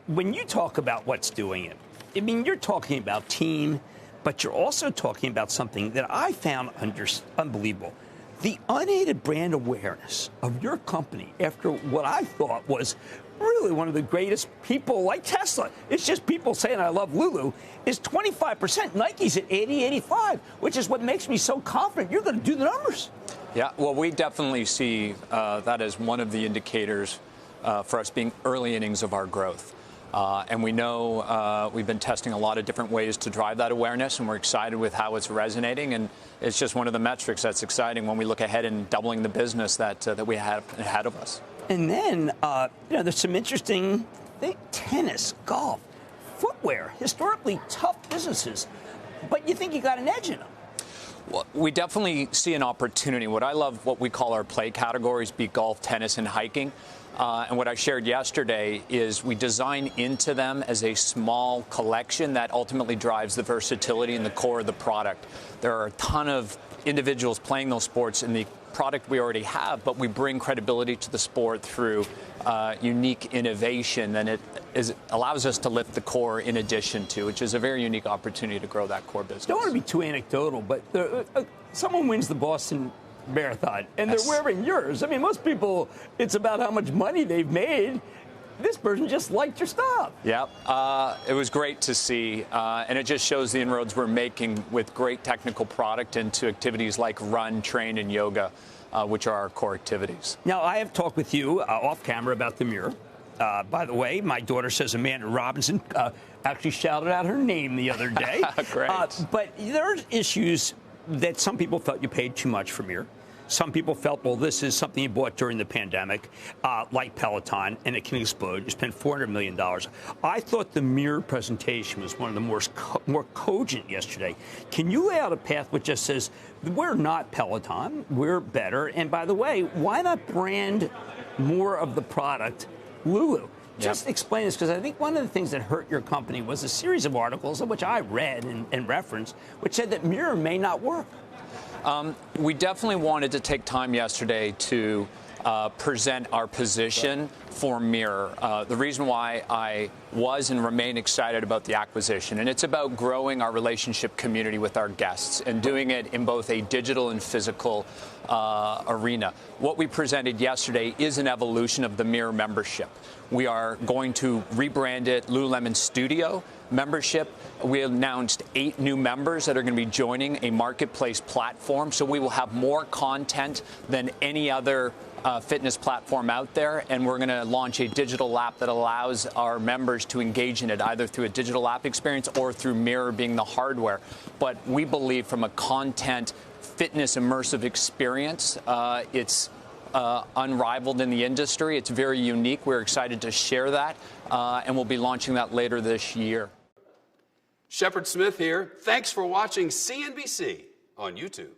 when you talk about what's doing it, I mean, you're talking about team, but you're also talking about something that I found unbelievable. The unaided brand awareness of your company after what I thought was really one of the greatest people like Tesla. It's just people saying, I love Lulu, is 25%. Nike's at 80, 85, which is what makes me so confident you're going to do the numbers. Yeah, well, we definitely see that as one of the indicators for us being early innings of our growth. And we know we've been testing a lot of different ways to drive that awareness, and we're excited with how it's resonating. And it's just one of the metrics that's exciting when we look ahead and doubling the business that we have ahead of us. And then, there's some interesting things: tennis, golf, footwear, historically tough businesses. But you think you got an edge in them? Well, we definitely see an opportunity. What I love, what we call our play categories, be golf, tennis, and hiking. And what I shared yesterday is we design into them as a small collection that ultimately drives the versatility and the core of the product. There are a ton of individuals playing those sports in the product we already have, but we bring credibility to the sport through unique innovation, and it allows us to lift the core in addition to, which is a very unique opportunity to grow that core business. Don't want to be too anecdotal, but someone wins the Boston Marathon, and they're wearing yours. I mean, most people, it's about how much money they've made. This person just liked your stuff. Yeah, it was great to see, and it just shows the inroads we're making with great technical product into activities like run, train, and yoga, which are our core activities. Now, I have talked with you off camera about the mirror. By the way, my daughter says Amanda Robinson actually shouted out her name the other day. Great. But there are issues that some people felt you paid too much for mirror. Some people felt, well, this is something you bought during the pandemic, like Peloton, and it can explode. You spent $400 million. I thought the mirror presentation was one of the more cogent yesterday. Can you lay out a path which just says, we're not Peloton, we're better, and by the way, why not brand more of the product Lulu? Just explain this, because I think one of the things that hurt your company was a series of articles, of which I read and referenced, which said that mirror may not work. We definitely wanted to take time yesterday to present our position for mirror. The reason why I was and remain excited about the acquisition, and it's about growing our relationship community with our guests and doing it in both a digital and physical arena. What we presented yesterday is an evolution of the mirror membership. We are going to rebrand it Lululemon Studio membership. We announced 8 new members that are going to be joining a marketplace platform, so we will have more content than any other fitness platform out there, and we're going to launch a digital app that allows our members to engage in it either through a digital app experience or through Mirror being the hardware. But we believe from a content fitness immersive experience, it's unrivaled in the industry. It's very unique. We're excited to share that, and we'll be launching that later this year. Shepard Smith here. Thanks for watching CNBC on YouTube.